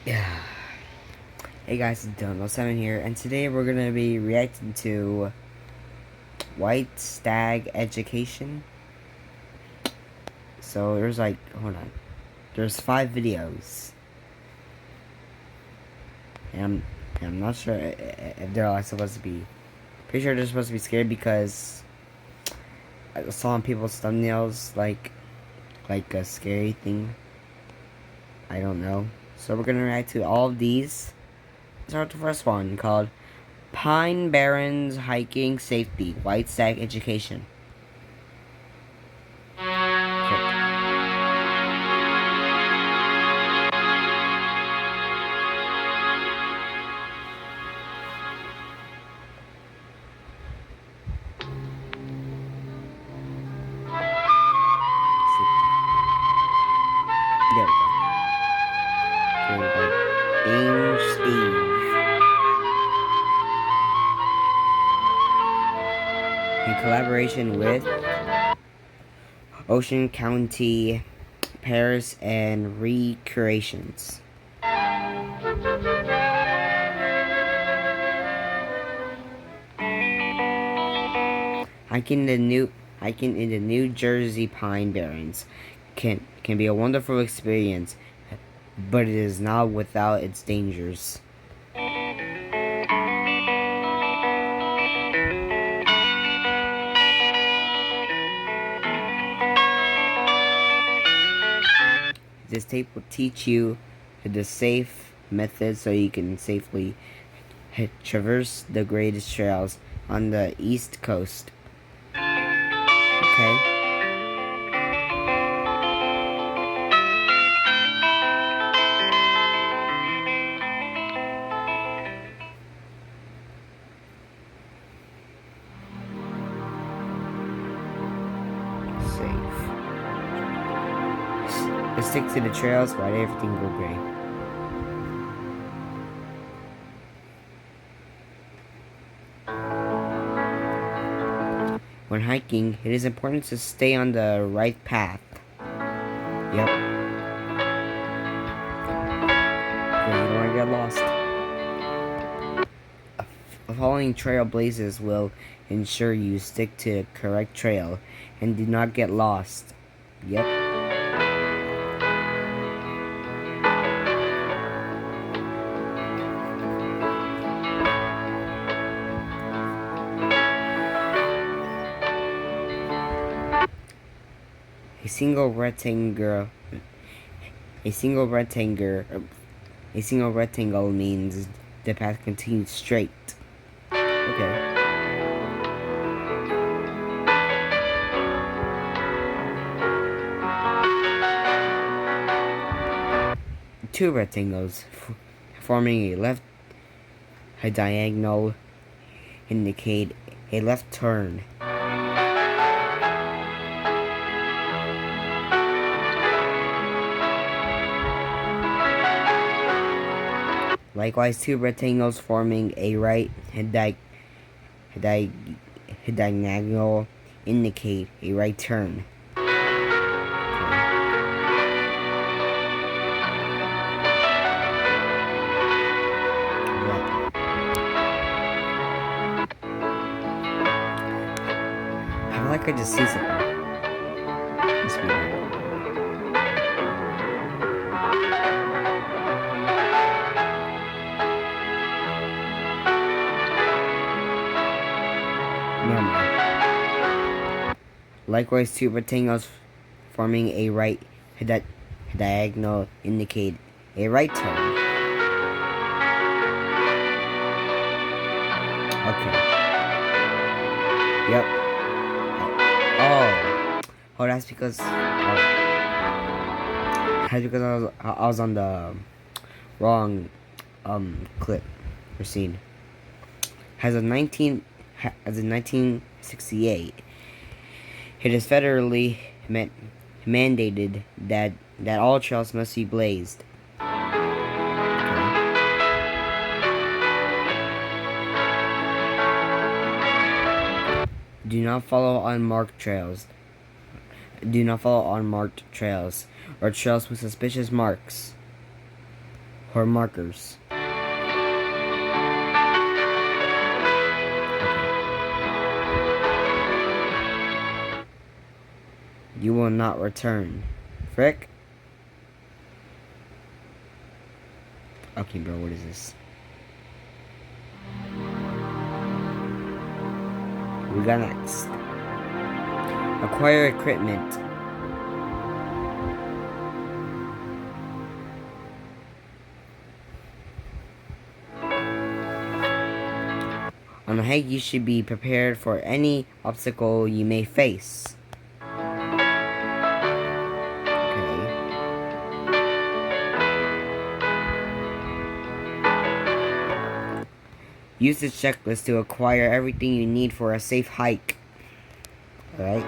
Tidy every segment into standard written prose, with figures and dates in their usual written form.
Yeah. Hey guys, it's Dylan07 here, and today we're gonna be reacting to White Stag Education. So there's there's 5 videos, and I'm not sure if they're all supposed to be. Pretty sure they're supposed to be scary because I saw on people's thumbnails like a scary thing. I don't know. So we're gonna react to all of these. Start with the first one called Pine Barrens Hiking Safety, White Stag Education. There we go. Created by Dame Steve. In collaboration with Ocean County, Paris, and Recreations. Hiking in the New Jersey Pine Barrens can be a wonderful experience, but it is not without its dangers. This tape will teach you the safe methods so you can safely traverse the greatest trails on the East Coast. Okay. Safe. Stick to the trails, let everything go gray. When hiking, it is important to stay on the right path. Yep. So you don't want to get lost. Following trailblazers will ensure you stick to the correct trail and do not get lost. Yep. A single rectangle means the path continues straight. Okay. Two rectangles forming a diagonal indicate a left turn. Likewise, two rectangles forming a right diagonal indicate a right turn. I feel like I just see something. Must be that. Normal. Likewise, two rectangles forming a right diagonal indicate a right turn. Okay. Yep. Oh, that's because I was on the wrong clip or scene. As of 1968, it is federally mandated that all trails must be blazed. Do not follow unmarked trails. or trails with suspicious marks or markers. You will not return. Frick? Okay, bro, what is this? We got next. Acquire equipment. On the hike, you should be prepared for any obstacle you may face. Use the checklist to acquire everything you need for a safe hike. Alright?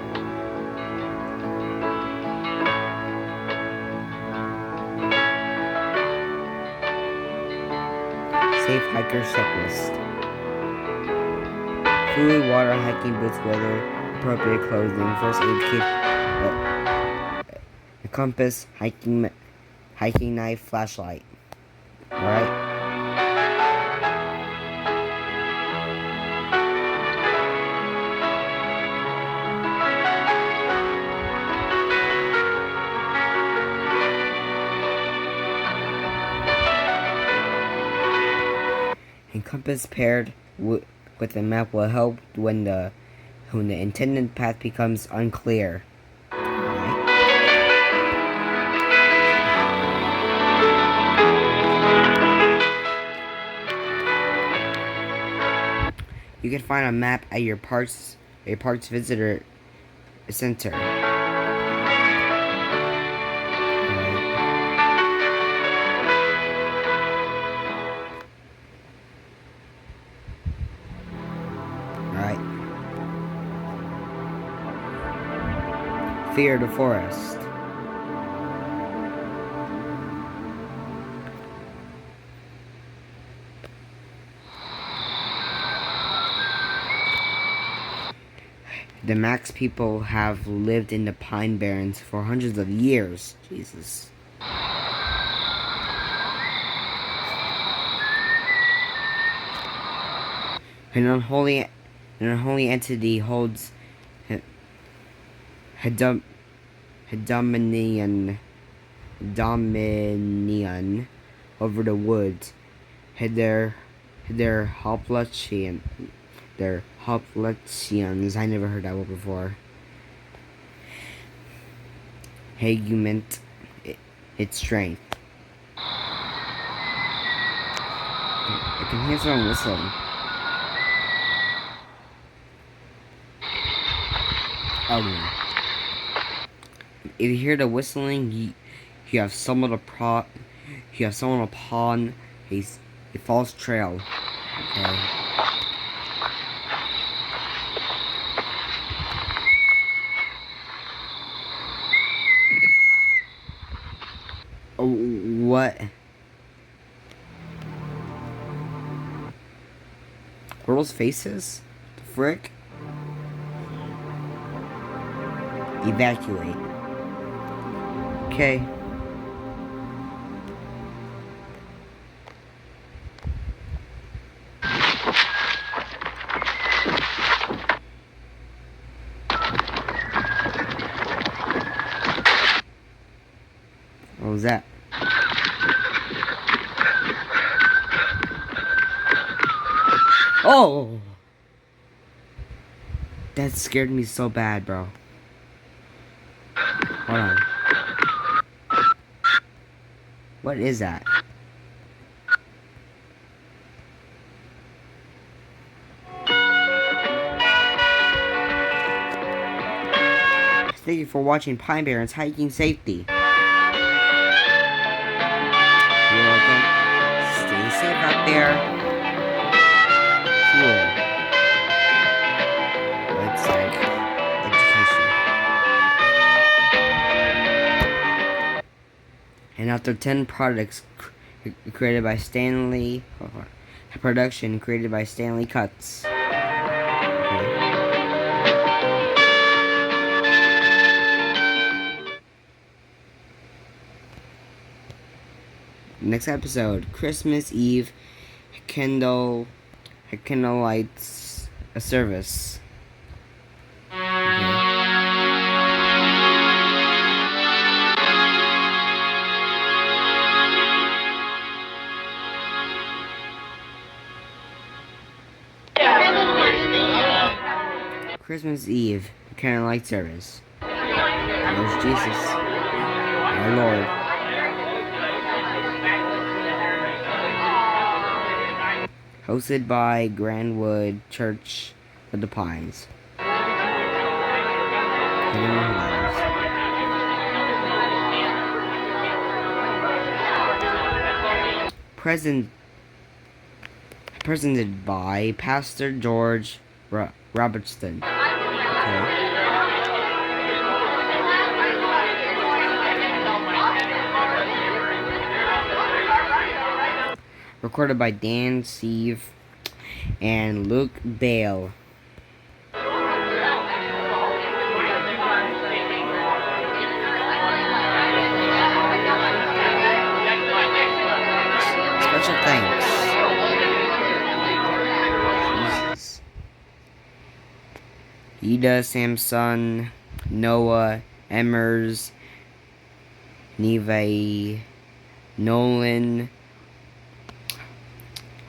Safe hiker checklist. Food, water, hiking boots, weather, appropriate clothing, first aid kit, a compass, hiking knife, flashlight. Alright? A compass paired with a map will help when the intended path becomes unclear. You can find a map at your park's visitor center. Alright. Fear the forest. The Max people have lived in the Pine Barrens for hundreds of years. Jesus. An unholy entity holds dominion over the woods. They're Hopliteans. They're Hopliteans. I never heard that word before. Augment its strength. I can hear someone whistling. Oh. If you hear the whistling, you have someone upon a false trail. Okay. Oh, what? What are those faces? The frick? Evacuate. Okay. What was that? Oh! That scared me so bad, bro. Hold on. What is that? Thank you for watching Pine Barrens Hiking Safety. You're welcome. Stay safe out there. Cool. White Stag Education. And after 10 products created by Stanley, production created by Stanley Cuts. next episode, Christmas Eve candle lights a service. Okay. Christmas Eve candlelight service. There's Jesus, our Lord. Hosted by Grandwood Church of the Pines. Presented by Pastor George Robertson. Okay. Recorded by Dan Seave and Luke Bale. Special thanks. Jesus. Ida Samson, Noah, Emmers, Neve, Nolan,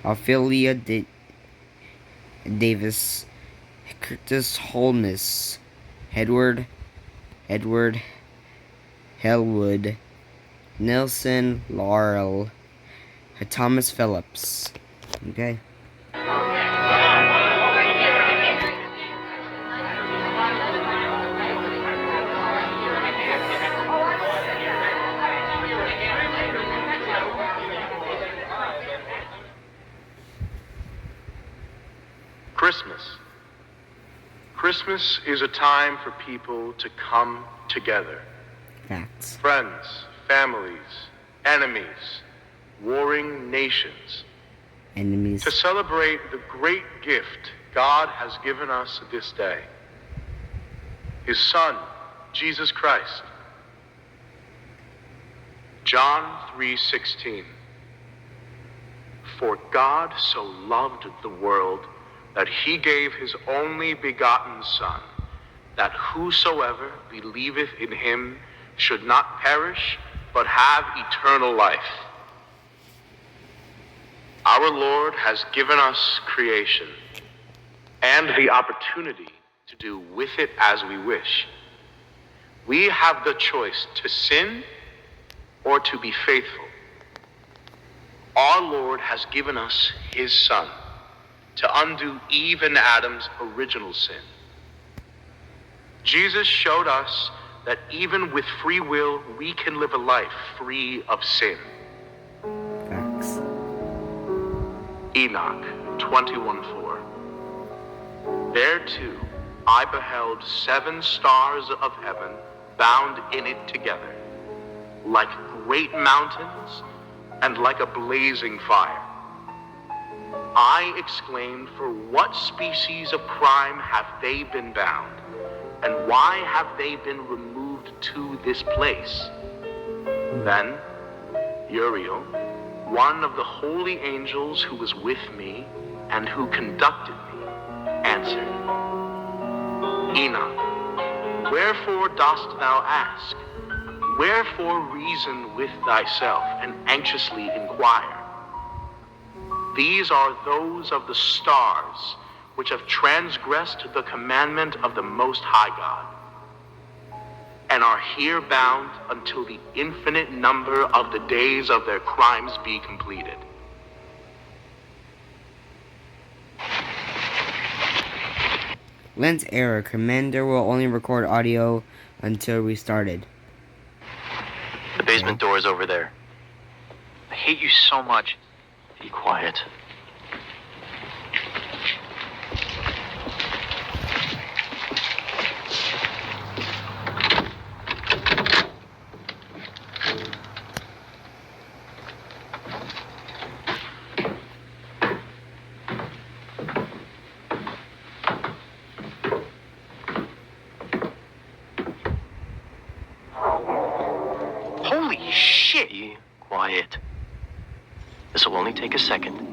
Ophelia Davis, Curtis Holmes, Edward Hellwood, Nelson Laurel, Thomas Phillips. Okay. Christmas is a time for people to come together. Facts. Friends, families, enemies, warring nations. Enemies. To celebrate the great gift God has given us this day. His Son, Jesus Christ. John 3:16. For God so loved the world that he gave his only begotten Son, that whosoever believeth in him should not perish, but have eternal life. Our Lord has given us creation and the opportunity to do with it as we wish. We have the choice to sin or to be faithful. Our Lord has given us his Son to undo Eve and Adam's original sin. Jesus showed us that even with free will, we can live a life free of sin. Facts. Enoch 21:4. There too I beheld 7 stars of heaven bound in it together, like great mountains and like a blazing fire. I exclaimed, for what species of crime have they been bound? And why have they been removed to this place? Then Uriel, one of the holy angels who was with me and who conducted me, answered, Enoch, wherefore dost thou ask? Wherefore reason with thyself and anxiously inquire? These are those of the stars which have transgressed the commandment of the Most High God, and are here bound until the infinite number of the days of their crimes be completed. Lens error. Commander will only record audio until we started. The basement door is over there. I hate you so much. Be quiet. Holy shit! Be quiet. This will only take a second.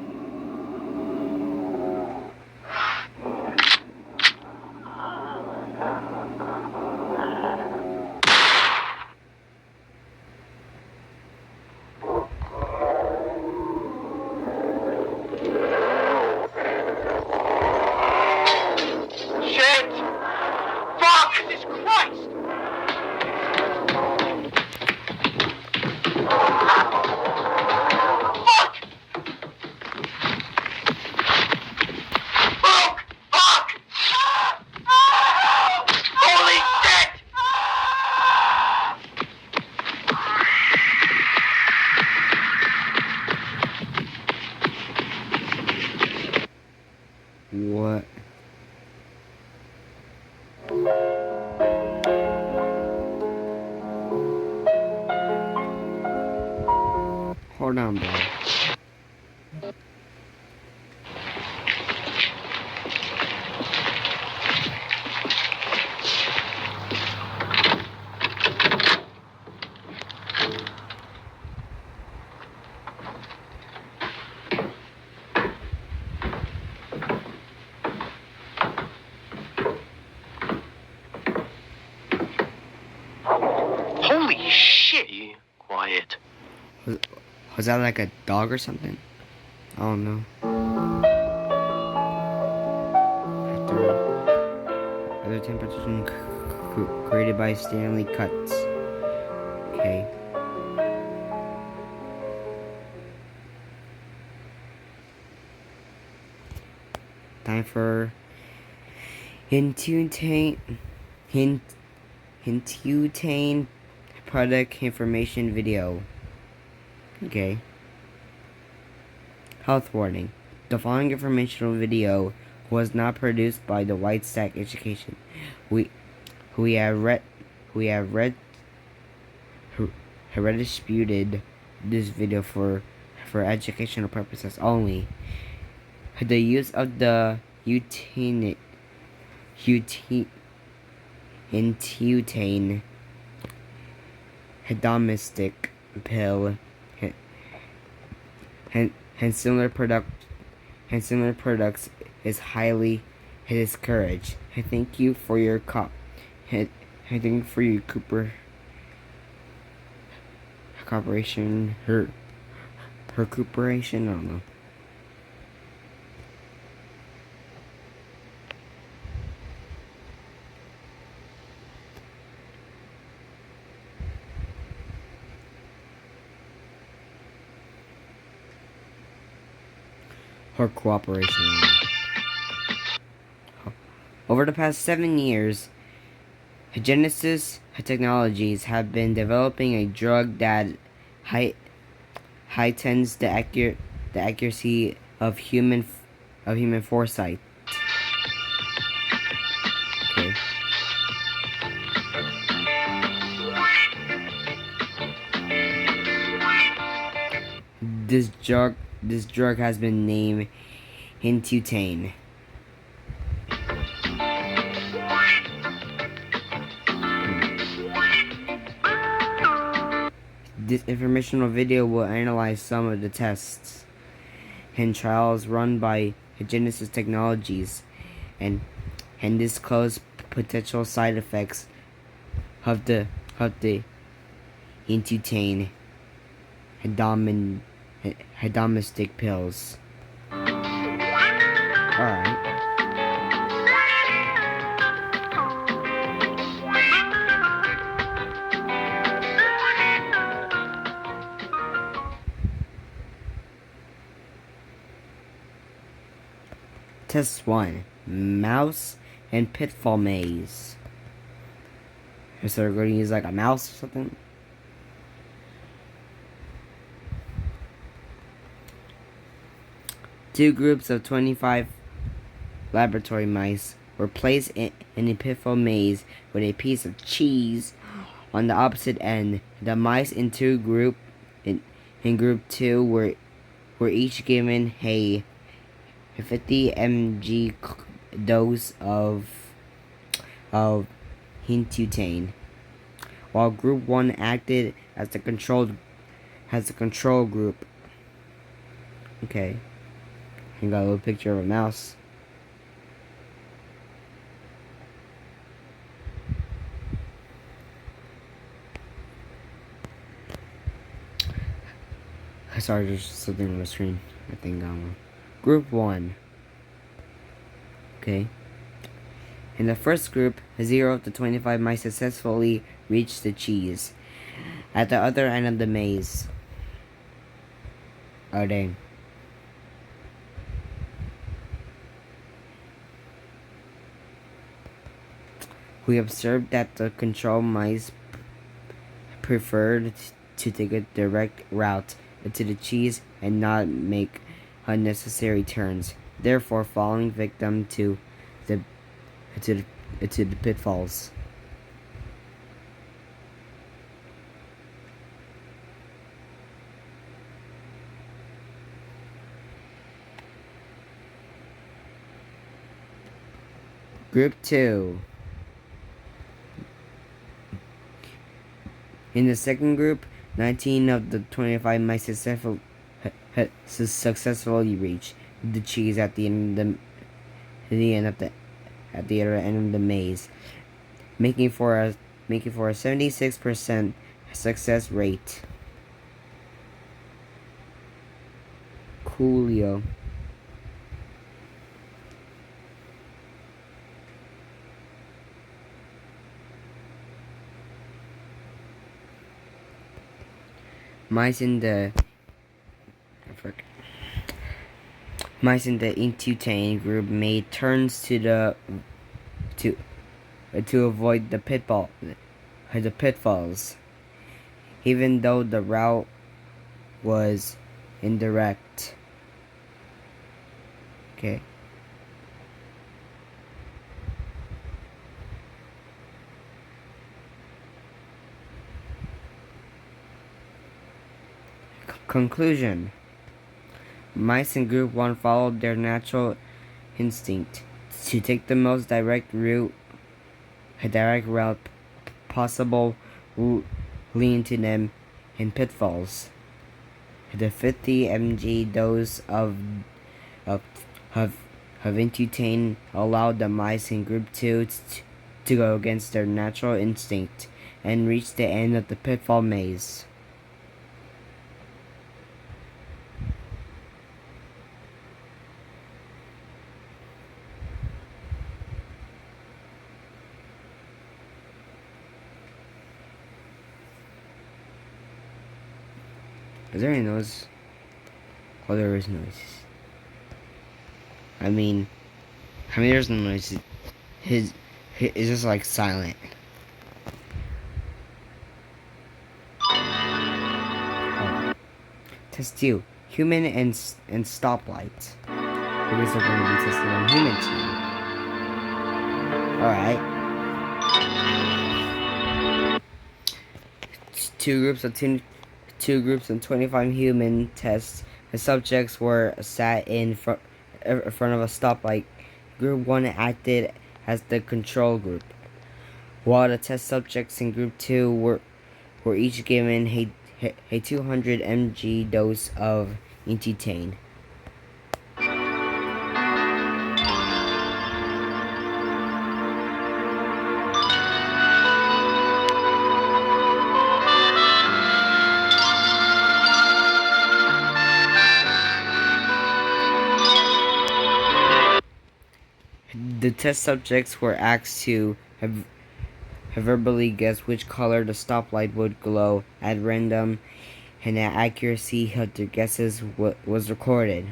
Shit! Fuck! Jesus Christ! Fuck! Fuck! Fuck! Holy shit! What? Hold on, bro. Holy shit! Be quiet. Was that like a dog or something? I don't know. Other temperature created by Stanley Cuts. Okay. Time for Intutane product information video. Okay. Health warning. The following informational video was not produced by the White Stag Education. We have disputed this video for educational purposes only. The use of the Intutane hedonistic pill and similar products is highly discouraged. I thank you for your cooperation. Her cooperation. I don't know. Her cooperation. Over the past 7 years, Genesis Technologies have been developing a drug that heightens the accuracy of human foresight. Okay. This drug has been named Intutane. This informational video will analyze some of the tests and trials run by Genesis Technologies and disclose potential side effects of the Intutane hedonistic pills. Alright. Test 1. Mouse and pitfall maze. So we're going to use like a mouse or something. Two groups of 25 laboratory mice were placed in a pitfall maze with a piece of cheese on the opposite end. The mice in group 2 were each given a 50 mg dose of Intutane, while group 1 acted as the control group. Okay. You got a little picture of a mouse. Sorry, there's something on the screen. I think Group 1. Okay. In the first group, 0 to 25 might successfully reach the cheese. At the other end of the maze. Oh, dang. We observed that the control mice preferred to take a direct route to the cheese and not make unnecessary turns, therefore falling victim to the to the pitfalls. Group 2. In the second group, 19 of the 25 might successfully reach the cheese at the end of the other end of the maze, making for a 76% success rate. Coolio. Mice in the Intutane group made turns to avoid the pitfalls, even though the route was indirect. Okay. Conclusion. Mice in Group 1 followed their natural instinct to take the most direct route possible, leading to them in pitfalls. The 50 mg dose of Intutane allowed the mice in Group 2 to go against their natural instinct and reach the end of the pitfall maze. Is there any noise? Oh, there is noise. I mean, there's no noise. His is just like silent. Oh. Test 2. Human and stoplight. We're also going to be testing on human team. Alright. Two groups of 25 human tests. The subjects were sat in front of a stoplight. Group 1 acted as the control group, while the test subjects in Group 2 were each given a 200 mg dose of Intutane. The test subjects were asked to verbally guess which color the stoplight would glow at random, and the accuracy of their guesses was recorded.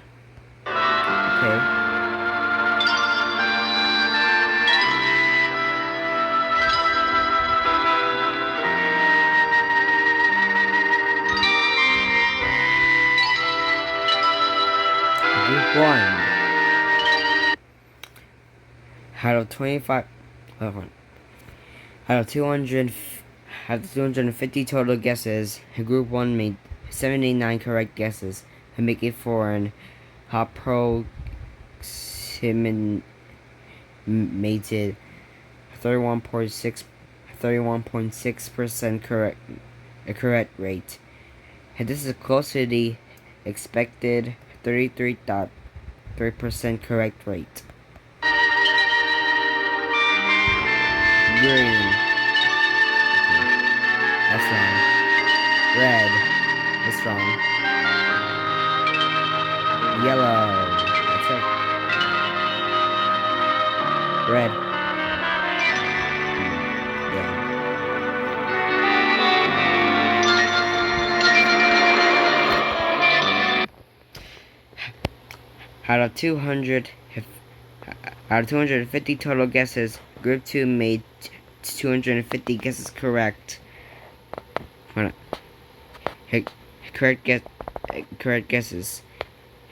Okay. Group 1. Out of 25, out of 250 total guesses, Group 1 made 79 correct guesses, and making for an approximated 31.6% correct rate. And this is close to the expected 33.3% correct rate. Green. That's wrong. Red. That's wrong. Yellow. That's right. Red. Yeah. Out of 250 total guesses, Group 2 made 250 guesses correct. Correct guesses,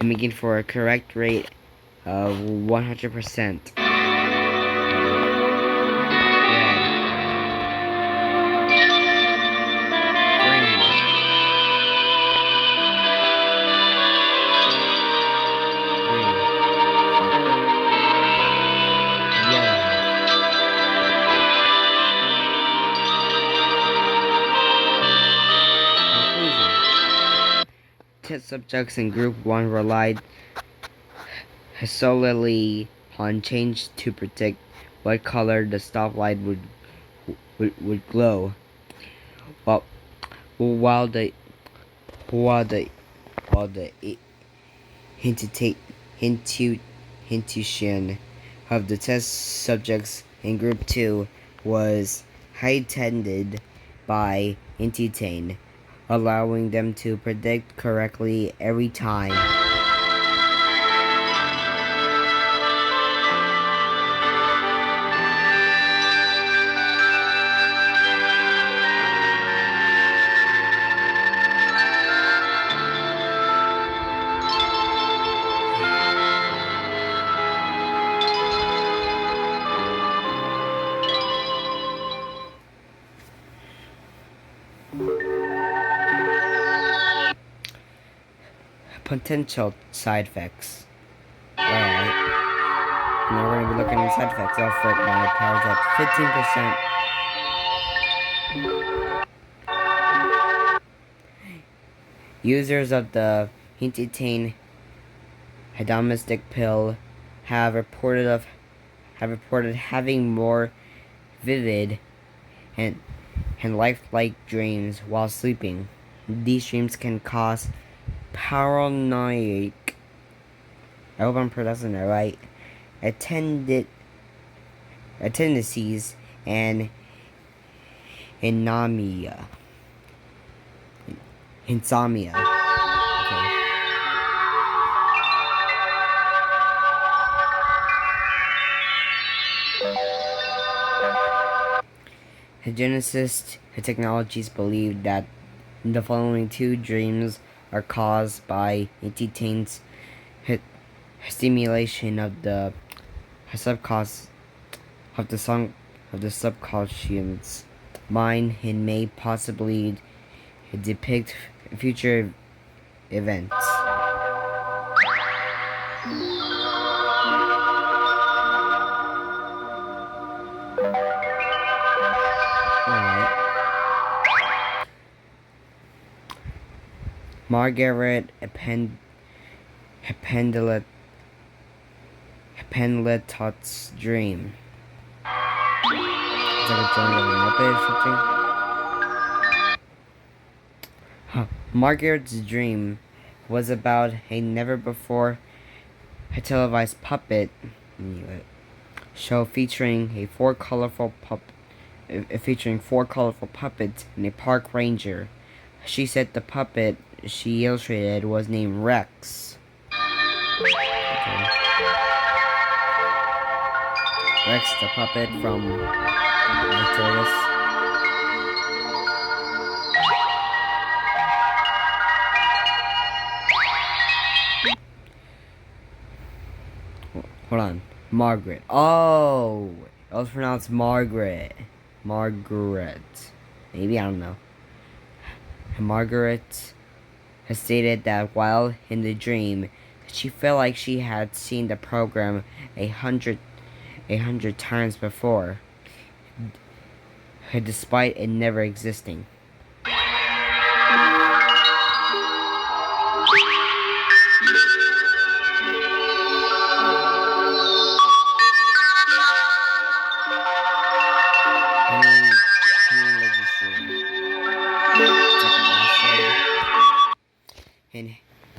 making for a correct rate of 100%. Test subjects in Group 1 relied solely on change to predict what color the stoplight would glow, while the intuition of the test subjects in Group 2 was heightened by intuition, allowing them to predict correctly every time. Potential side effects. Alright. Now we're going to be looking at side effects. Alfred my powers at 15%. Users of the Hintitane hedonic pill have reported having more vivid and lifelike dreams while sleeping. These dreams can cause paranoid, I hope I'm pronouncing that right, tendencies and insomnia. Okay. Genesis Technologies believe that the following two dreams are caused by entertain's stimulation of the subconscious mind and may possibly depict future events. Margaret Pendleton's dream. It's like a drawing of a Muppet or something. Margaret's dream was about a never before televised puppet show featuring four colorful puppets and a park ranger. She said the puppet she illustrated was named Rex. Okay. Rex the puppet from Victorious. Hold on. Margaret. Oh! It was pronounced Margaret. Margaret. Maybe, I don't know. Margaret has stated that while in the dream, she felt like she had seen the program 100 times before, despite it never existing.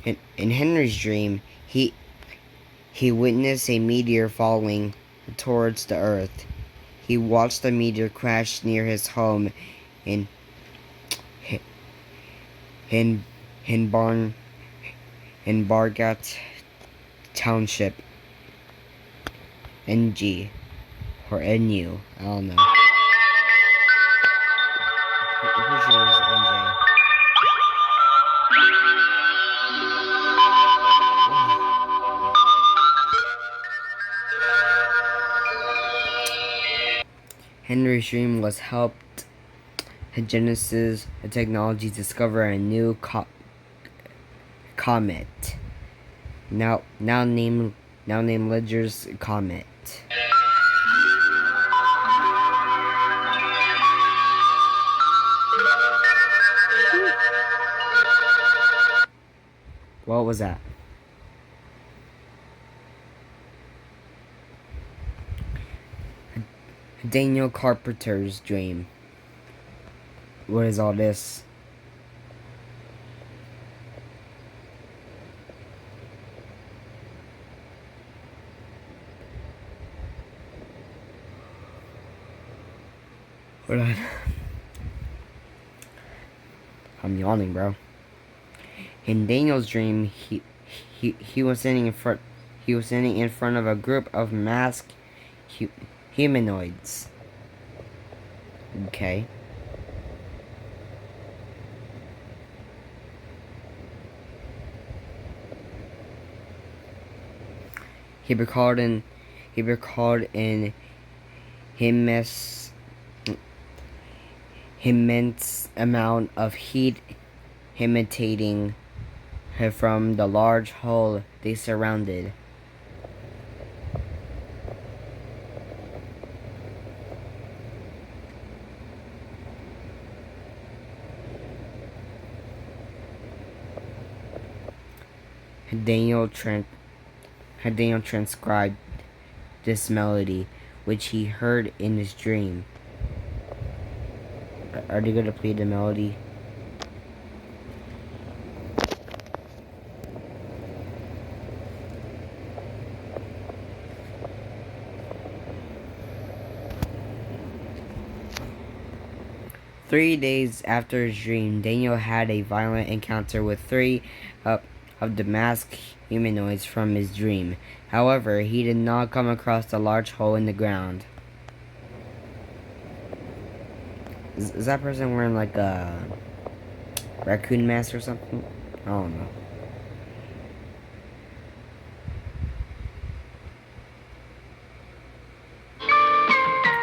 In Henry's dream, he witnessed a meteor falling towards the Earth. He watched the meteor crash near his home in in in Bargat Township, NG or NU. I don't know. I'm pretty sure it was NJ. Henry's dream was helped Genesis technology discover a new comet. Now named Ledger's comet. What was that? Daniel Carpenter's dream. What is all this? Hold on. I'm yawning, bro. In Daniel's dream, he was standing in front. He was standing in front of a group of masked humanoids. Okay. He recalled in immense amount of heat emanating from the large hole they surrounded. Daniel transcribed this melody, which he heard in his dream. Are they going to play the melody? Three days after his dream, Daniel had a violent encounter with three of the masked humanoids from his dream. However, he did not come across the large hole in the ground. Is that person wearing like a raccoon mask or something? I don't know.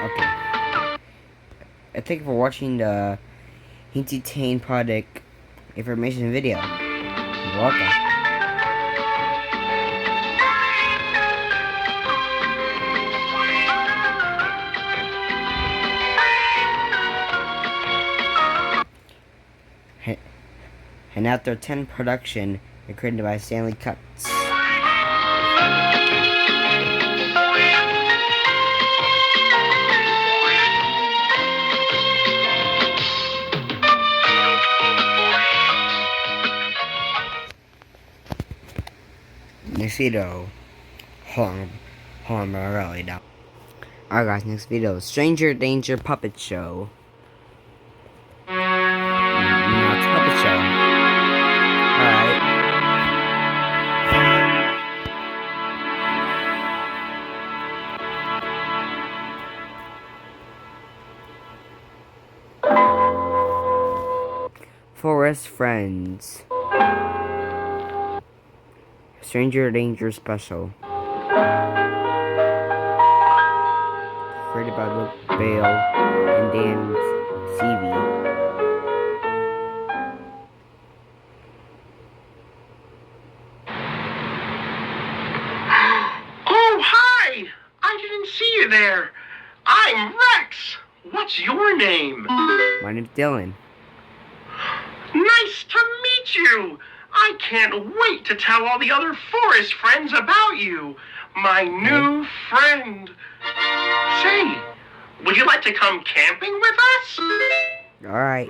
Okay. Thank you for watching the Hinty Tane product information video. You're welcome. And after 10 production, created by Stanley Cuts. Next video. Hold on, I really don't. Alright guys, next video. Stranger Danger Puppet Show. No, it's a puppet show. Alright. Forest Friends. Stranger Danger Special. Created by Luke Bale and Dan Seavey. Oh, hi! I didn't see you there. I'm Rex. What's your name? My name's Dylan. Nice to meet you. I can't wait to tell all the other forest friends about you. My new friend. Say, would you like to come camping with us? Alright.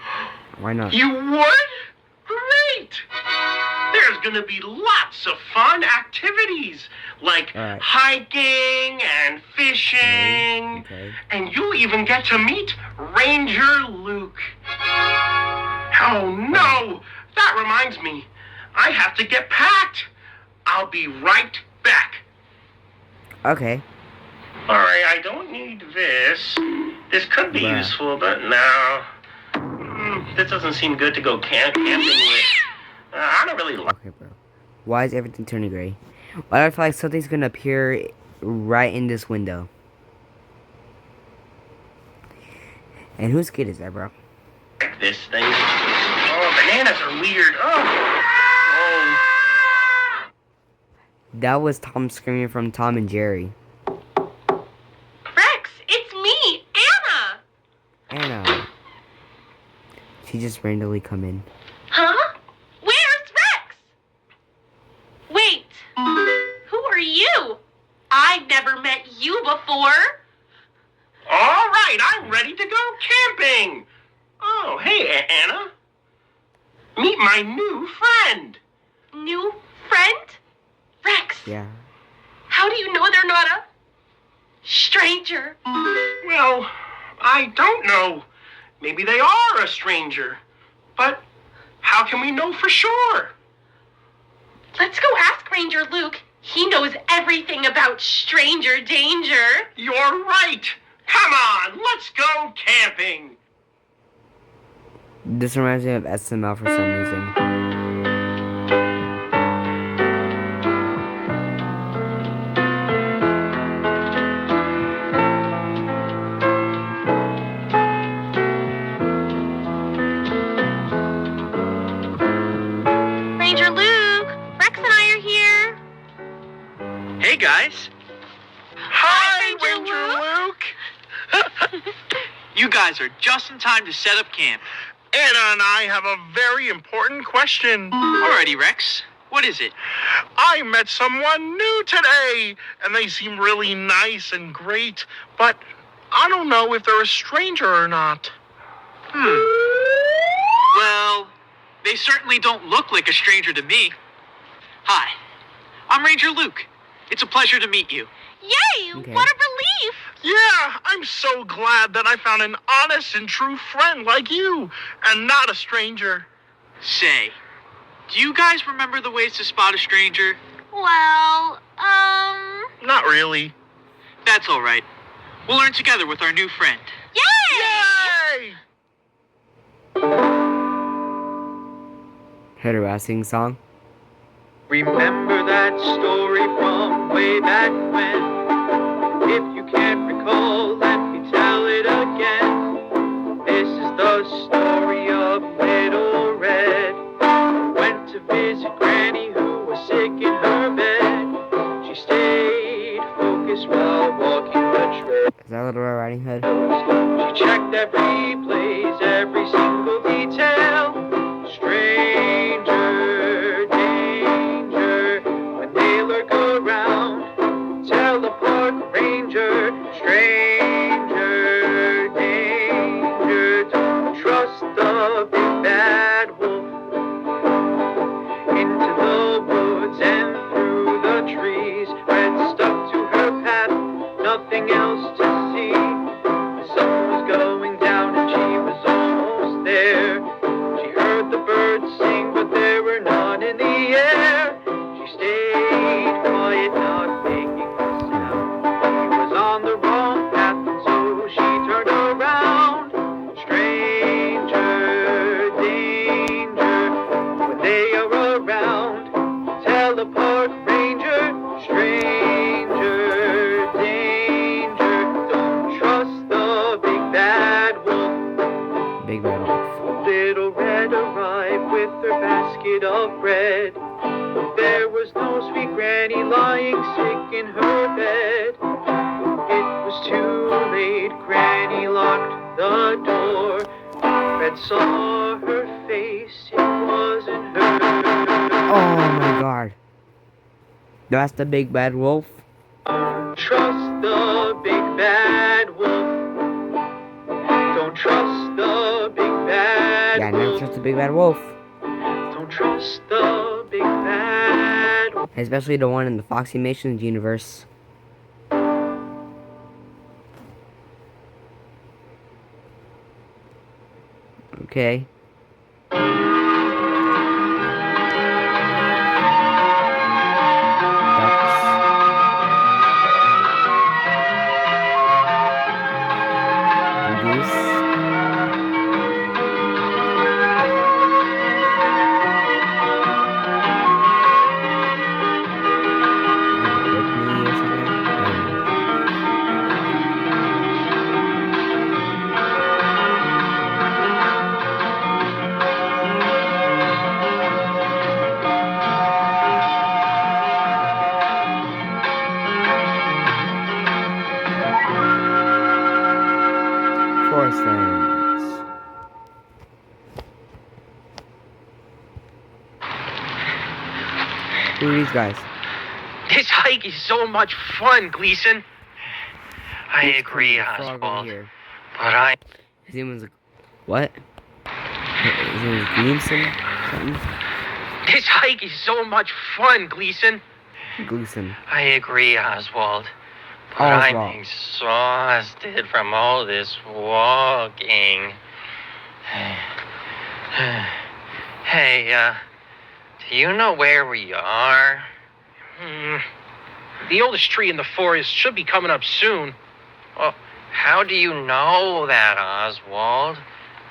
Why not? You would? great! There's gonna be lots of fun activities, like All right. hiking and fishing. Okay. And you'll even get to meet Ranger Luke. Oh no! That reminds me. I have to get packed. I'll be right back. Okay. Alright, I don't need this. This could be Bruh. useful, but no. This doesn't seem good to go camping with. I don't really like. Okay, bro. Why is everything turning gray? Why do I feel like something's gonna appear right in this window? And whose kid is that, bro? This thing. Oh, bananas are weird. Oh. That was Tom screaming from Tom and Jerry. Rex, it's me, Anna. Anna. She just randomly come in. Huh? Where's Rex? Wait, who are you? I've never met you before. All right, I'm ready to go camping. Oh, hey, Anna. Meet my new friend. New friend? Rex, Yeah. how do you know they're not a stranger? Well, I don't know. Maybe they are a stranger. But how can we know for sure? Let's go ask Ranger Luke. He knows everything about stranger danger. You're right. Come on, let's go camping. This reminds me of SML for some reason. Ranger Luke, Rex and I are here. Hey, guys. Hi, Ranger Luke. You guys are just in time to set up camp. Anna and I have a very important question. Alrighty, Rex. What is it? I met someone new today, and they seem really nice and great, but I don't know if they're a stranger or not. Well, they certainly don't look like a stranger to me. Hi, I'm Ranger Luke. It's a pleasure to meet you. Yay! Okay. What a relief! Yeah, I'm so glad that I found an honest and true friend like you, and not a stranger. Say, do you guys remember the ways to spot a stranger? Well, Not really. That's all right. We'll learn together with our new friend. yay! Yay! Heard a sing song? Remember that story from way back when? If you can't recall, let me tell it again. This is the story of Little Red. Went to visit Granny who was sick in her bed. She stayed focused while walking the trail. Is that Little Red Riding Hood? She checked every place, every single detail. Stranger danger when they lurk around. Tell the park ranger. Stranger danger. Don't trust the big bad wolf. Into the woods and through the trees. Red stuck to her path, nothing else to see. The sun was going down and she was almost there. She heard the birds sing, but there were none in the air. She stayed quiet, not making a sound. She was on the wrong path, and so she turned around. Stranger danger when they are around. Tell the park ranger. Stranger danger. Don't trust the big bad wolf. Big Bad Wolf. Little Red arrived with her basket of bread. There was no sweet Granny lying sick in her bed. It was too late, Granny locked the door. Red saw her face, it wasn't her. Oh my god. That's the Big Bad Wolf? Don't trust the big bad wolf. Don't trust the big bad Yeah, never wolf. trust the Big Bad Wolf. trust the big bad. Especially the one in the Foxy Masons universe. Okay. Forest lands. Who are these guys? This hike is so much fun, Gleason. I Who's agree, coming? Frog over Oswald. here. But His name was what? His name was Gleason? Something? this hike is so much fun, Gleason. Gleason. I agree, Oswald. But Oswald. I'm exhausted from all this walking. Hey, do you know where we are? The oldest tree in the forest should be coming up soon. Well, how do you know that, Oswald?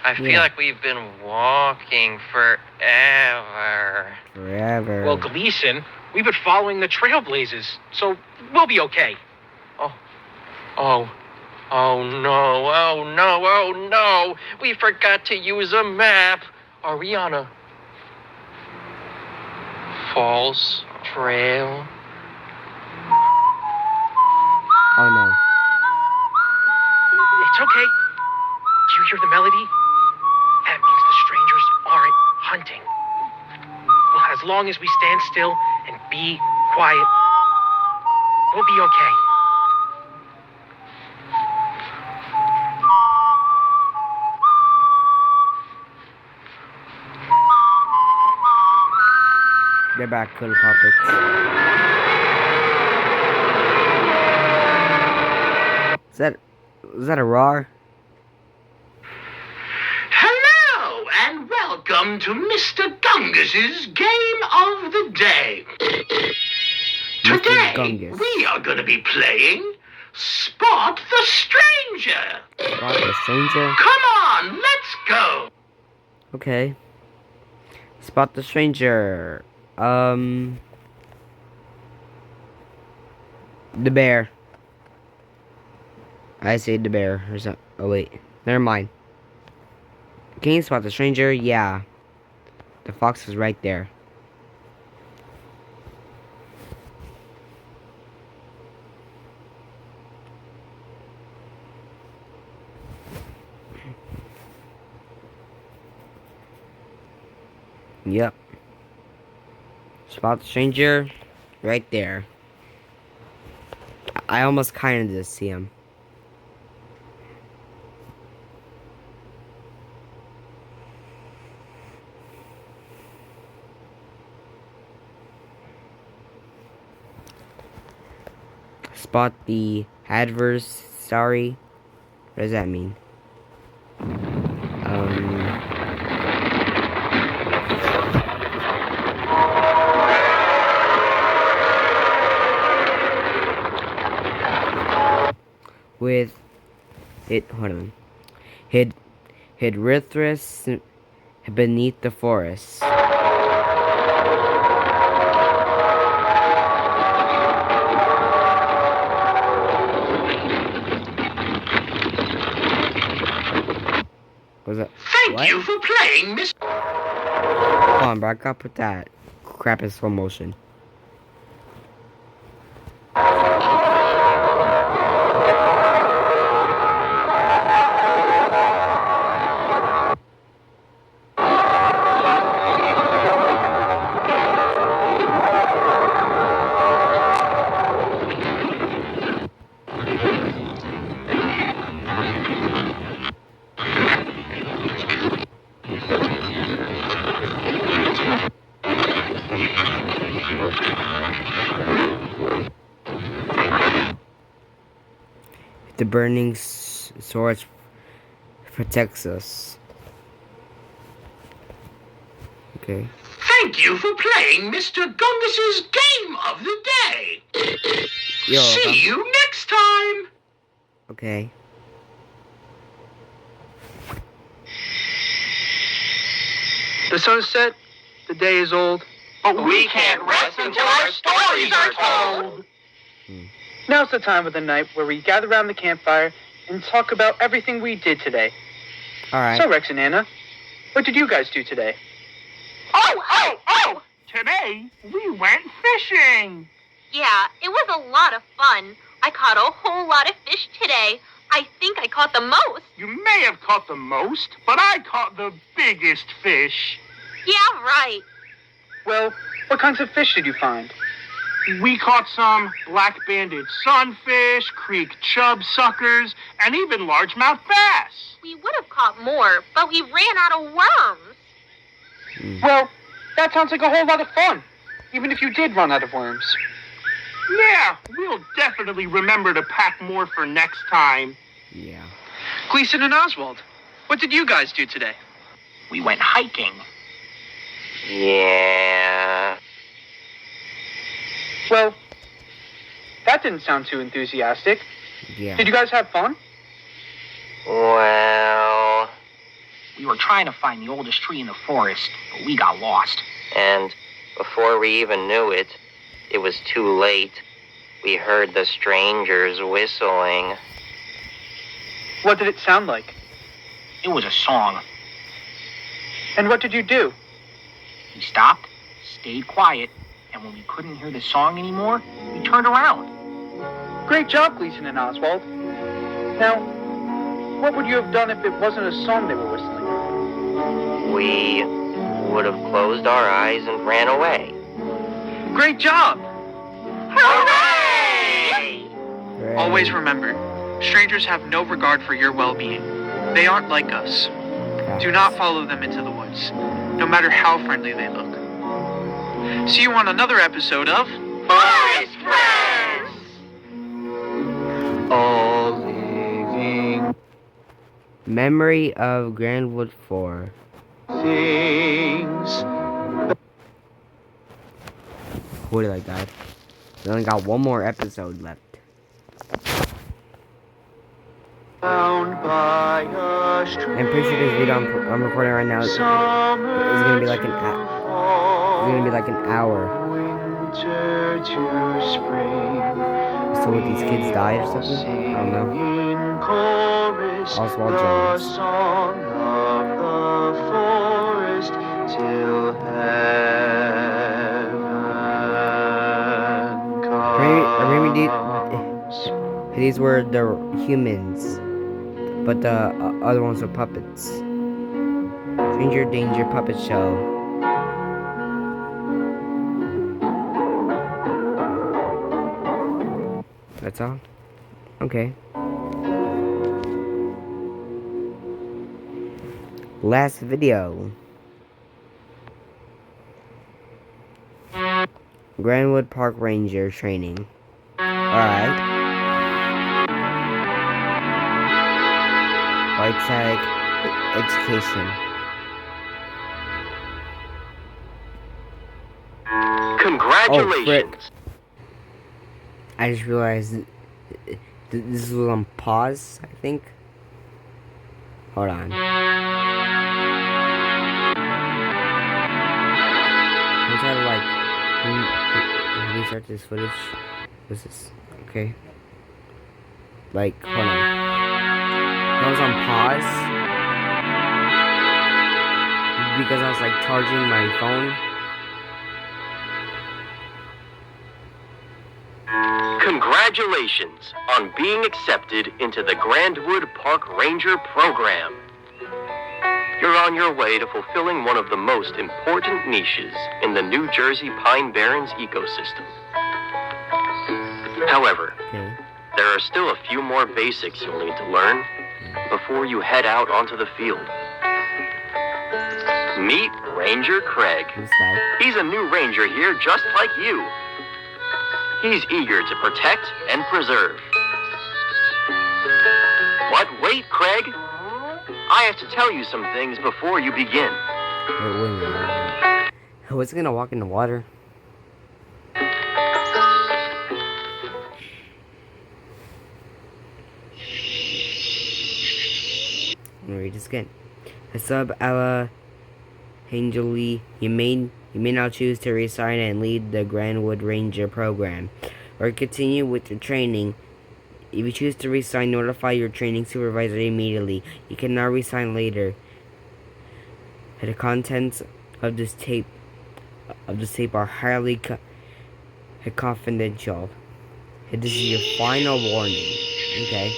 I feel like we've been walking forever. Forever. Well, Gleason, we've been following the trailblazers, so we'll be okay. Oh no. We forgot to use a map. Are we on a false trail? Oh no. It's okay. Do you hear the melody? That means the strangers aren't hunting. Well, as long as we stand still and be quiet, we'll be okay. Get back, little puppets. Is that a roar? Hello, and welcome to Mr. Gungus's Game of the Day. Mr. Today, Gungus. we are going to be playing Spot the Stranger. Spot the stranger? Come on, let's go. Okay. Spot the stranger. The bear. I say the bear or something. Oh wait, never mind. Can you spot the stranger? Yeah. The fox is right there. Yep. Spot the stranger right there. I almost kind of did see him. Spot the adversary. What does that mean? With it, hold on. Hid Rithris beneath the forest. Was it? Thank you for playing, Miss. Hold on, bro. I gotta put that crap in slow motion. The burning sword protects us. Okay. Thank you for playing Mr. Gungus's game of the day. You're welcome. See you next time. Okay. The sun's set, the day is old. But we can't rest until our stories are told. Now's the time of the night where we gather around the campfire and talk about everything we did today. Alright. So, Rex and Anna, what did you guys do today? Oh! Today, we went fishing. Yeah, it was a lot of fun. I caught a whole lot of fish today. I think I caught the most. You may have caught the most, but I caught the biggest fish. Yeah, right. Well, what kinds of fish did you find? We caught some black-banded sunfish, creek chub suckers, and even largemouth bass. We would have caught more, but we ran out of worms. Well, that sounds like a whole lot of fun, even if you did run out of worms. Yeah, we'll definitely remember to pack more for next time. Yeah. Gleason and Oswald, what did you guys do today? We went hiking. Yeah. Well, that didn't sound too enthusiastic. Yeah. Did you guys have fun? Well, We were trying to find the oldest tree in the forest, but we got lost. and before we even knew it, it was too late. We heard the strangers whistling. What did it sound like? It was a song. And what did you do? We stopped, stayed quiet, and when we couldn't hear the song anymore, we turned around. Great job, Gleason and Oswald. Now, what would you have done if it wasn't a song they were whistling? We would have closed our eyes and ran away. Great job! Hooray! Great. Always remember, strangers have no regard for your well-being. They aren't like us. Do not follow them into the woods, no matter how friendly they look. See you on another episode of Forest Friends! All Living Memory of Grandwood 4. Things. What did I got? We only got one more episode left. Found by a stream. I'm pretty sure this video I'm recording right now is gonna be like an hour. Winter to spring. So would these kids die or something? I don't know. Oswald Jones. Song of the forest till heaven comes. These were the humans, but the other ones were puppets. Stranger Danger Puppet Show. That's all? Okay. Last video. Grandwood Park Ranger training. Alright. White Stag Education. Congratulations. I just realized this was on pause, I think. Hold on. I'm trying to restart this footage. What's this? Okay. Like, hold on. I was on pause because I was like charging my phone. Congratulations on being accepted into the Grandwood Park Ranger program. You're on your way to fulfilling one of the most important niches in the New Jersey Pine Barrens ecosystem. However, Okay. there are still a few more basics you'll need to learn before you head out onto the field. Meet Ranger Craig. This guy. He's a new ranger here just like you. He's eager to protect and preserve. But wait, Craig. I have to tell you some things before you begin. Wait a minute. Who's gonna walk in the water? I'm gonna read this again. Hasub Allah Angeli, you may now choose to resign and lead the Grandwood Ranger program, or continue with your training. If you choose to resign, notify your training supervisor immediately. You cannot resign later. The contents of this tape are highly confidential. This is your final warning. Okay.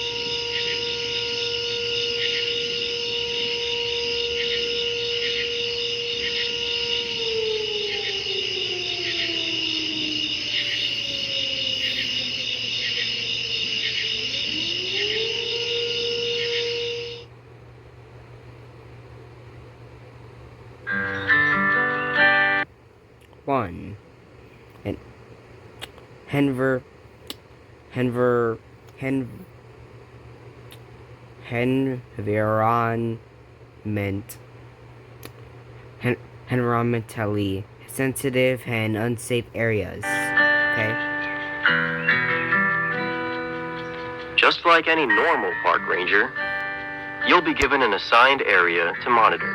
One. And environmentally sensitive and unsafe areas. Okay. Just like any normal park ranger, you'll be given an assigned area to monitor.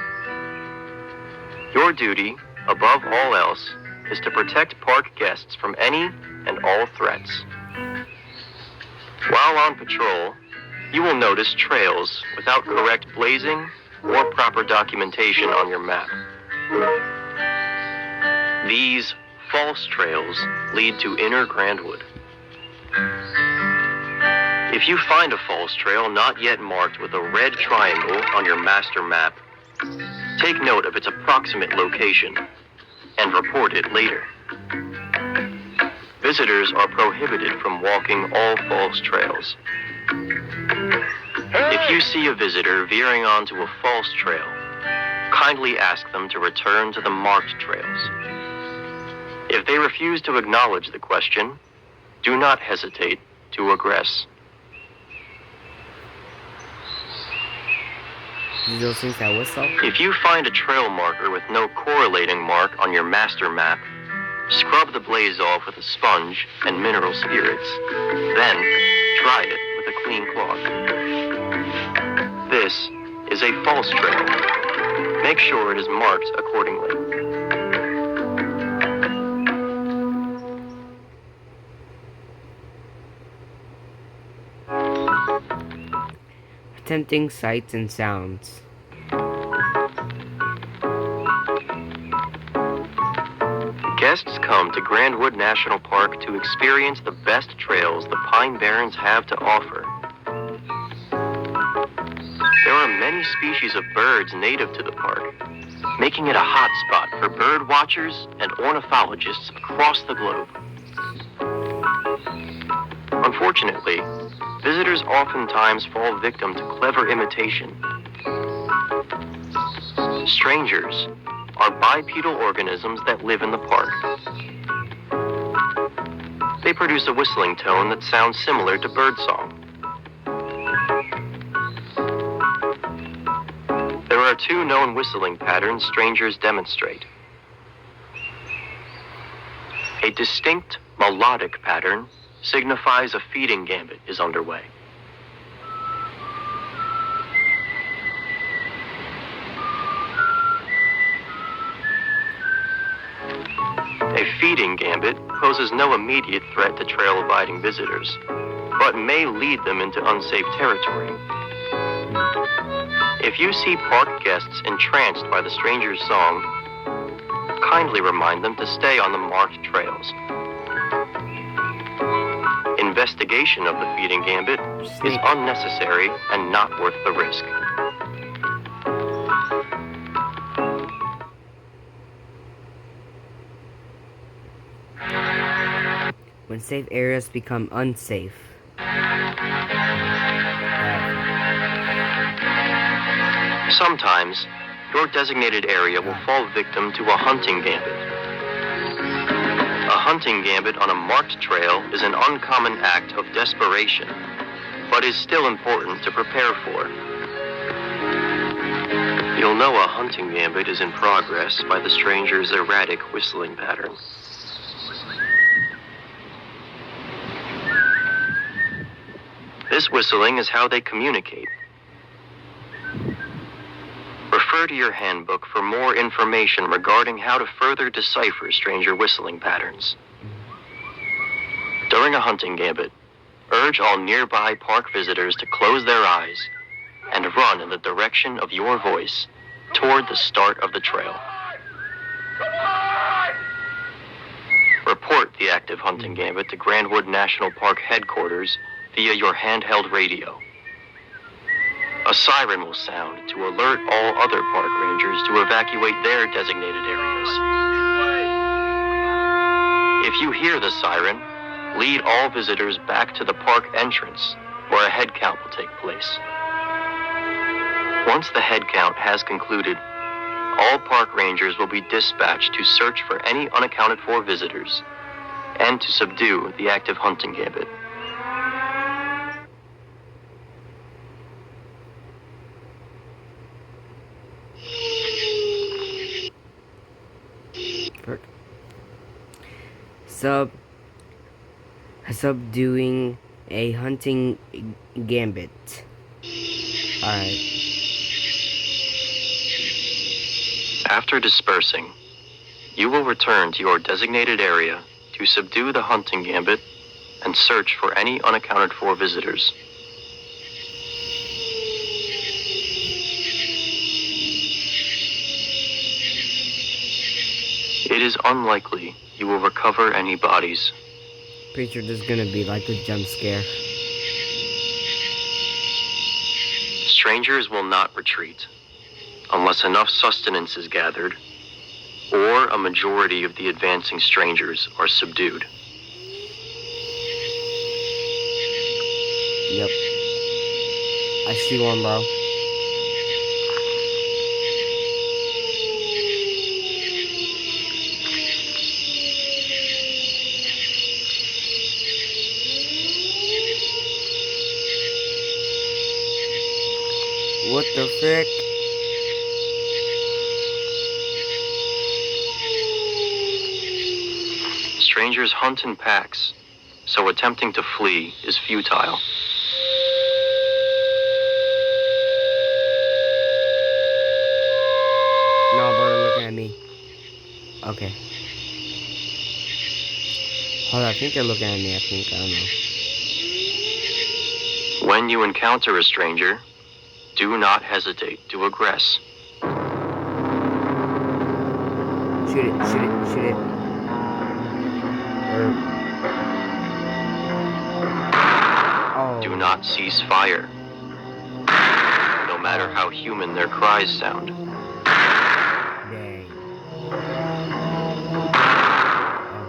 Your duty, above all else, is to protect park guests from any and all threats. While on patrol, you will notice trails without correct blazing or proper documentation on your map. These false trails lead to inner Grandwood. If you find a false trail not yet marked with a red triangle on your master map, take note of its approximate location and report it later. Visitors are prohibited from walking all false trails. If you see a visitor veering onto a false trail, kindly ask them to return to the marked trails. If they refuse to acknowledge the question, do not hesitate to aggress. Those things that whistle. If you find a trail marker with no correlating mark on your master map, scrub the blaze off with a sponge and mineral spirits. Then, dry it with a clean cloth. This is a false trail. Make sure it is marked accordingly. Tempting sights and sounds. Guests come to Grandwood National Park to experience the best trails the Pine Barrens have to offer. There are many species of birds native to the park, making it a hot spot for bird watchers and ornithologists across the globe. Unfortunately, visitors oftentimes fall victim to clever imitation. Strangers are bipedal organisms that live in the park. They produce a whistling tone that sounds similar to birdsong. There are two known whistling patterns strangers demonstrate. A distinct melodic pattern signifies a feeding gambit is underway. A feeding gambit poses no immediate threat to trail-abiding visitors, but may lead them into unsafe territory. If you see park guests entranced by the stranger's song, kindly remind them to stay on the marked trails. Investigation of the feeding gambit is unnecessary and not worth the risk. When safe areas become unsafe. Sometimes, your designated area will fall victim to a hunting gambit. A hunting gambit on a marked trail is an uncommon act of desperation, but is still important to prepare for. You'll know a hunting gambit is in progress by the stranger's erratic whistling pattern. This whistling is how they communicate. Refer to your handbook for more information regarding how to further decipher stranger whistling patterns. During a hunting gambit, urge all nearby park visitors to close their eyes and run in the direction of your voice toward the start of the trail. Report the active hunting gambit to Grandwood National Park headquarters via your handheld radio. A siren will sound to alert all other park rangers to evacuate their designated areas. If you hear the siren, lead all visitors back to the park entrance, where a head count will take place. Once the head count has concluded, all park rangers will be dispatched to search for any unaccounted for visitors and to subdue the active hunting gambit. Subduing a hunting gambit. Alright. After dispersing, you will return to your designated area to subdue the hunting gambit and search for any unaccounted for visitors. It is unlikely you will recover any bodies. Pretty sure there's gonna be like a jump scare. Strangers will not retreat unless enough sustenance is gathered or a majority of the advancing strangers are subdued. Yep. I see one, bro. What the frick? Strangers hunt in packs, so attempting to flee is futile. No, bro, they're looking at me. Okay. Hold on, I think they're looking at me, I don't know. When you encounter a stranger, do not hesitate to aggress. Shoot it, shoot it, shoot it. Oh. Do not cease fire, no matter how human their cries sound. Dang.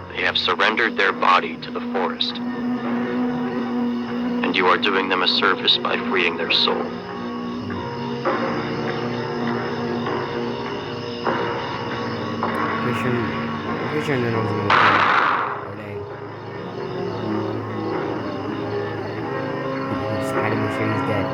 They have surrendered their body to the forest, and you are doing them a service by freeing their soul. Pretty sure none of them will come. Oh, dang. He's hiding, make sure he's dead.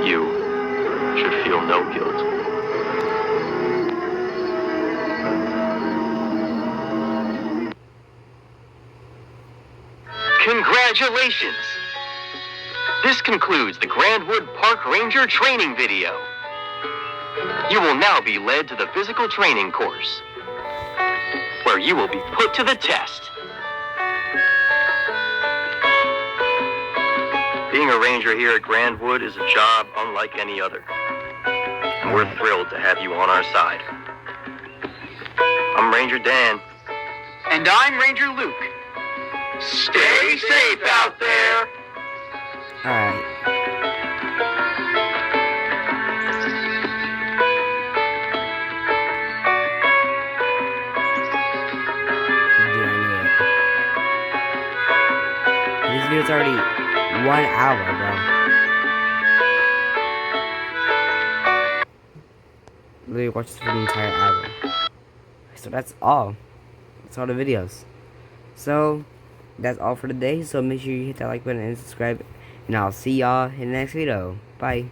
You should feel no guilt. Congratulations! This concludes the Grandwood Park Ranger training video. You will now be led to the physical training course, where you will be put to the test. Being a ranger here at Grandwood is a job unlike any other, and we're thrilled to have you on our side. I'm Ranger Dan. And I'm Ranger Luke. Stay safe out there. Alright. video's already 1 hour, bro. Literally watched this for the entire hour. So that's all. That's all the videos. So that's all for today. So make sure you hit that like button and subscribe. And I'll see y'all in the next video. Bye.